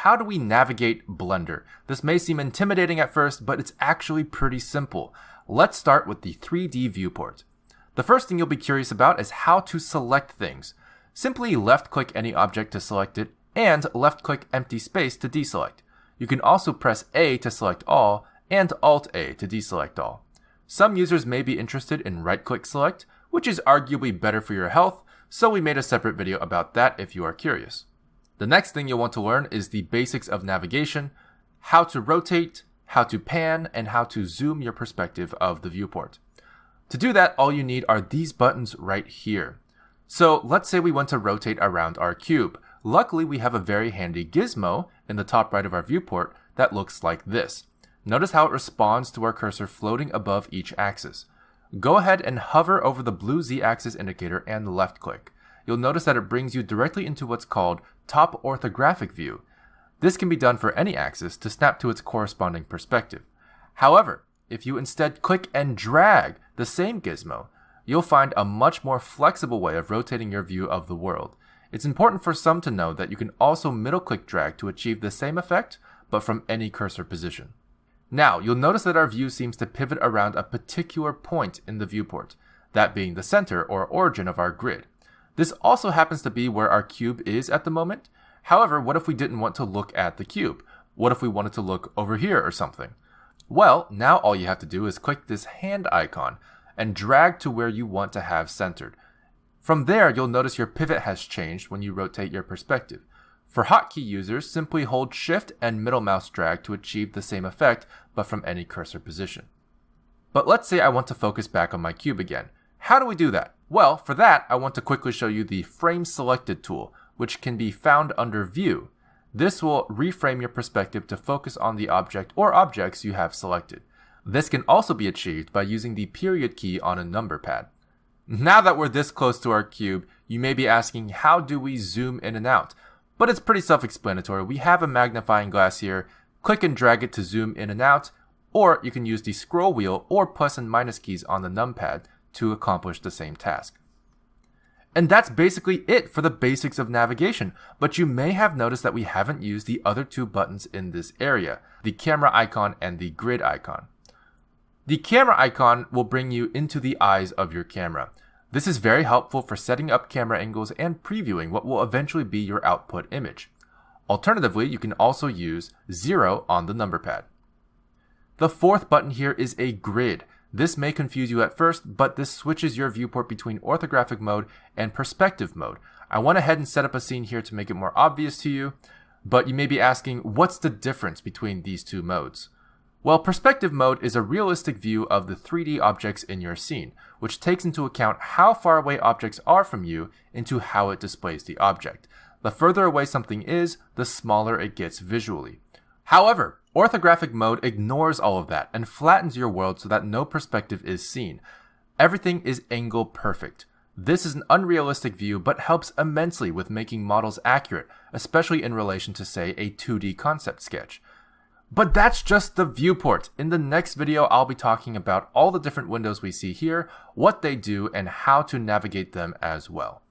how do we navigate Blender? This may seem intimidating at first, but it's actually pretty simple. Let's start with the 3D viewport. The first thing you'll be curious about is how to select things. Simply left-click any object to select it, and left-click empty space to deselect. You can also press A to select all, and Alt-A to deselect all. Some users may be interested in right-click select, which is arguably better for your health, so we made a separate video about that if you are curious. The next thing you'll want to learn is the basics of navigation, how to rotate, how to pan, and how to zoom your perspective of the viewport. To do that, all you need are these buttons right here. So let's say we want to rotate around our cube. Luckily, we have a very handy gizmo in the top right of our viewport that looks like this. Notice how it responds to our cursor floating above each axis. Go ahead and hover over the blue Z-axis indicator and left-click. You'll notice that it brings you directly into what's called top orthographic view. This can be done for any axis to snap to its corresponding perspective. However, if you instead click and drag the same gizmo, you'll find a much more flexible way of rotating your view of the world. It's important for some to know that you can also middle-click drag to achieve the same effect, but from any cursor position. Now, you'll notice that our view seems to pivot around a particular point in the viewport, that being the center or origin of our grid. This also happens to be where our cube is at the moment. However, what if we didn't want to look at the cube? What if we wanted to look over here or something? Well, now all you have to do is click this hand icon and drag to where you want to have centered. From there, you'll notice your pivot has changed when you rotate your perspective. For hotkey users, simply hold Shift and middle mouse drag to achieve the same effect, but from any cursor position. But let's say I want to focus back on my cube again. How do we do that? Well, for that, I want to quickly show you the Frame Selected tool, which can be found under View. This will reframe your perspective to focus on the object or objects you have selected. This can also be achieved by using the period key on a number pad. Now that we're this close to our cube, you may be asking, how do we zoom in and out? But it's pretty self-explanatory. We have a magnifying glass here. Click and drag it to zoom in and out, or you can use the scroll wheel or plus and minus keys on the numpad to accomplish the same task. And that's basically it for the basics of navigation, but you may have noticed that we haven't used the other two buttons in this area, the camera icon and the grid icon. The camera icon will bring you into the eyes of your camera. This is very helpful for setting up camera angles and previewing what will eventually be your output image. Alternatively, you can also use 0 on the number pad. The fourth button here is a grid. This may confuse you at first, but this switches your viewport between orthographic mode and perspective mode. I went ahead and set up a scene here to make it more obvious to you, but you may be asking, what's the difference between these two modes? Well, perspective mode is a realistic view of the 3D objects in your scene, which takes into account how far away objects are from you into how it displays the object. The further away something is, the smaller it gets visually. However, orthographic mode ignores all of that and flattens your world so that no perspective is seen. Everything is angle perfect. This is an unrealistic view but helps immensely with making models accurate, especially in relation to, say, a 2D concept sketch. But that's just the viewport. In the next video, I'll be talking about all the different windows we see here, what they do, and how to navigate them as well.